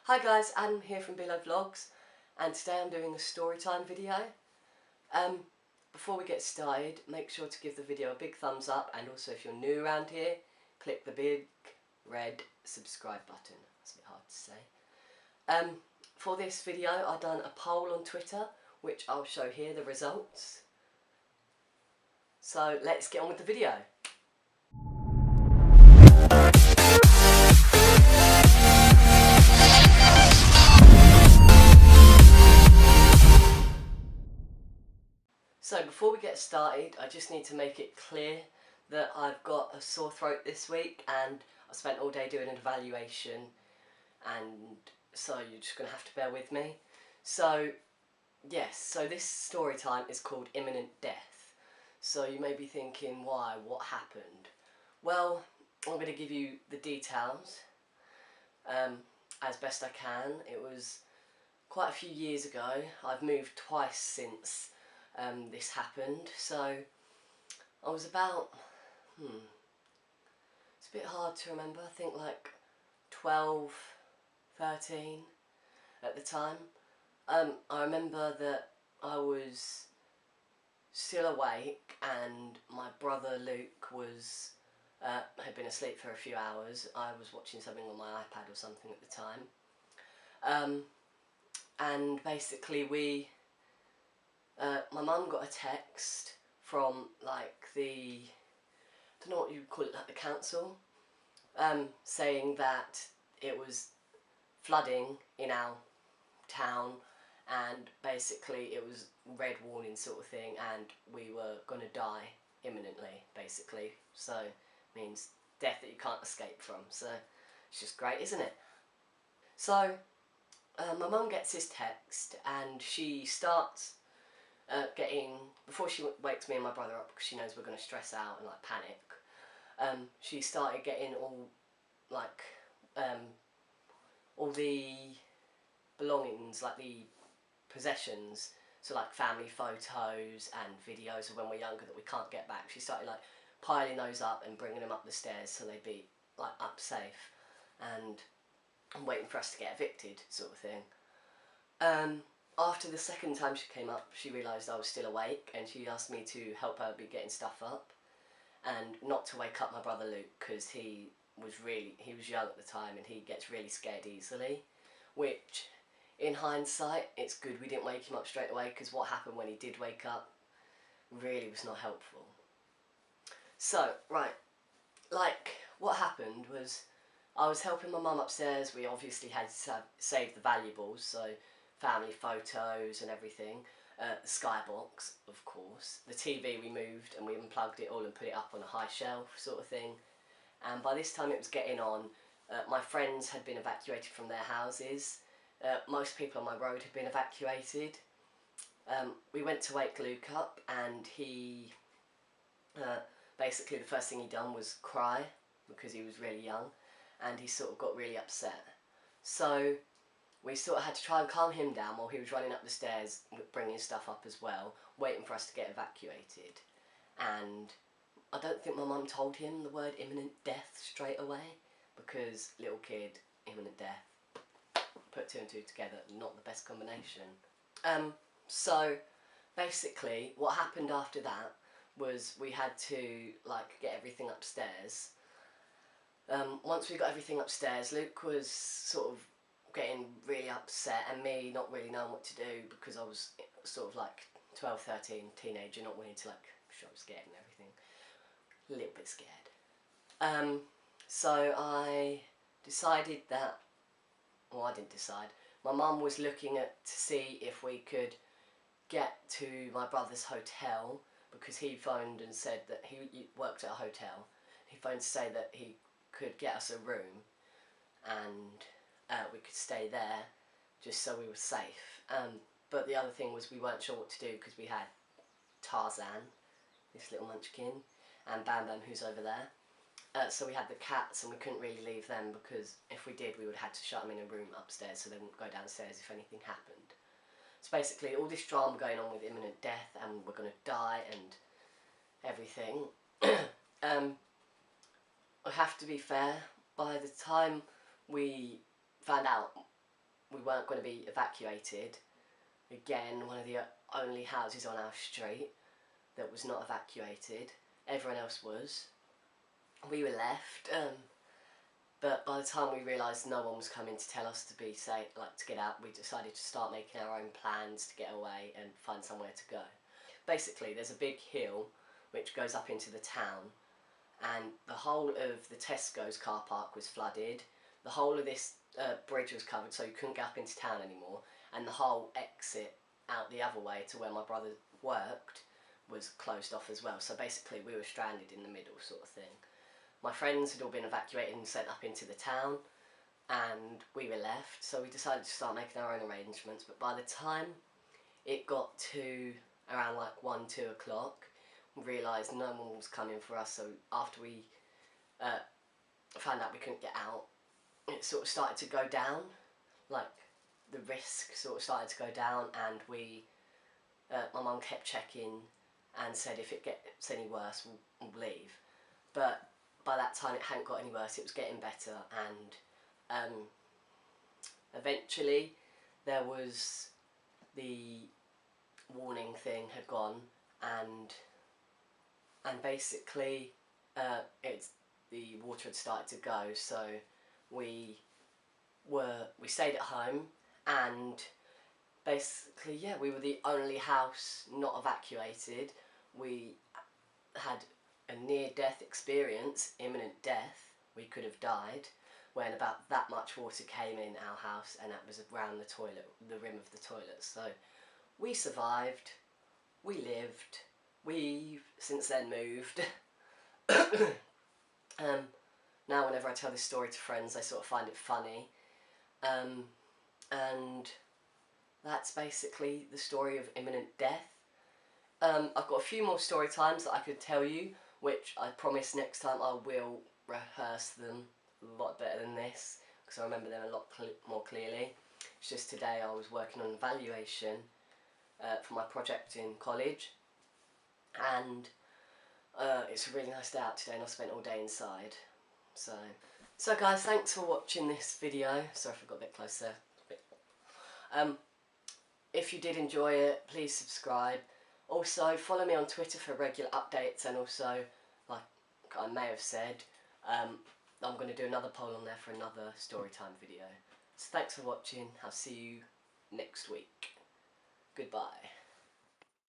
Hi guys, Adam here from Below Vlogs, and today I'm doing a Storytime video. Before we get started, make sure to give the video a big thumbs up, and also if you're new around here, click the big red subscribe button. That's a bit hard to say. For this video I've done a poll on Twitter, which I'll show here the results. So let's get on with the video. So before we get started, I just need to make it clear that I've got a sore throat this week and I spent all day doing an evaluation, and so you're just going to have to bear with me. So yes, so this story time is called Imminent Death. So you may be thinking, why? What happened? Well, I'm going to give you the details as best I can. It was quite a few years ago. I've moved twice since this happened, so I was about, it's a bit hard to remember, I think like 12, 13 at the time. I remember that I was still awake and my brother Luke was had been asleep for a few hours. I was watching something on my iPad or something at the time, and basically my mum got a text from like I don't know what you call it, like the council, saying that it was flooding in our town, and basically it was red warning sort of thing, and we were going to die imminently, basically. So it means death that you can't escape from. So it's just great, isn't it? So my mum gets this text and she starts before she wakes me and my brother up, because she knows we're going to stress out and like panic, she started getting all the belongings, like the possessions, so like family photos and videos of when we're younger that we can't get back. She started like piling those up and bringing them up the stairs so they'd be like up safe, and waiting for us to get evicted sort of thing. After the second time she came up, she realised I was still awake, and she asked me to help her be getting stuff up and not to wake up my brother Luke, because he was young at the time and he gets really scared easily, which in hindsight it's good we didn't wake him up straight away, because what happened when he did wake up really was not helpful. So right, like what happened was I was helping my mum upstairs. We obviously had to save the valuables, so family photos and everything, the skybox of course, the TV we moved and we unplugged it all and put it up on a high shelf sort of thing. And by this time it was getting on, my friends had been evacuated from their houses, most people on my road had been evacuated. We went to wake Luke up, and he basically the first thing he done was cry, because he was really young and he sort of got really upset. So we sort of had to try and calm him down while he was running up the stairs, bringing stuff up as well, waiting for us to get evacuated. And I don't think my mum told him the word imminent death straight away, because little kid, imminent death, put two and two together, not the best combination. So basically what happened after that was we had to like get everything upstairs. Once we got everything upstairs, Luke was sort of getting really upset, and me not really knowing what to do, because I was sort of like 12, 13, teenager, not wanting to like show I was scared and everything. A little bit scared. So I decided that, well, I didn't decide. My mum was looking to see if we could get to my brother's hotel, because he phoned and said that he worked at a hotel. He phoned to say that he could get us a room and we could stay there just so we were safe. But the other thing was we weren't sure what to do, because we had Tarzan, this little munchkin, and Bam Bam, who's over there. So we had the cats, and we couldn't really leave them, because if we did we would have had to shut them in a room upstairs so they wouldn't go downstairs if anything happened. So basically all this drama going on with imminent death and we're going to die and everything. I have to be fair, by the time we found out we weren't going to be evacuated. Again, one of the only houses on our street that was not evacuated. Everyone else was. We were left, but by the time we realised no one was coming to tell us to be safe, like to get out, we decided to start making our own plans to get away and find somewhere to go. Basically, there's a big hill which goes up into the town, and the whole of the Tesco's car park was flooded. The whole of this bridge was covered, so you couldn't get up into town anymore, and the whole exit out the other way to where my brother worked was closed off as well. So basically we were stranded in the middle, sort of thing. My friends had all been evacuated and sent up into the town, and we were left, so we decided to start making our own arrangements. But by the time it got to around like 1, 2 o'clock, we realised no one was coming for us. So after we found out we couldn't get out, it sort of started to go down, like the risk sort of started to go down, and my mum kept checking and said if it gets any worse we'll leave. But by that time it hadn't got any worse, it was getting better, and eventually there was the warning thing had gone, and basically the water had started to go, so we stayed at home, and basically, yeah, we were the only house not evacuated. We had a near-death experience, imminent death. We could have died when about that much water came in our house, and that was around the toilet, the rim of the toilet. So we survived, we lived, we've since then moved. Now whenever I tell this story to friends, they sort of find it funny. And that's basically the story of imminent death. I've got a few more story times that I could tell you, which I promise next time I will rehearse them a lot better than this, because I remember them a lot more clearly. It's just today I was working on evaluation for my project in college, and it's a really nice day out today, and I spent all day inside. So guys, thanks for watching this video. Sorry if I got a bit closer. If you did enjoy it, please subscribe. Also, follow me on Twitter for regular updates, and also, like I may have said, I'm going to do another poll on there for another Storytime video. So thanks for watching. I'll see you next week. Goodbye.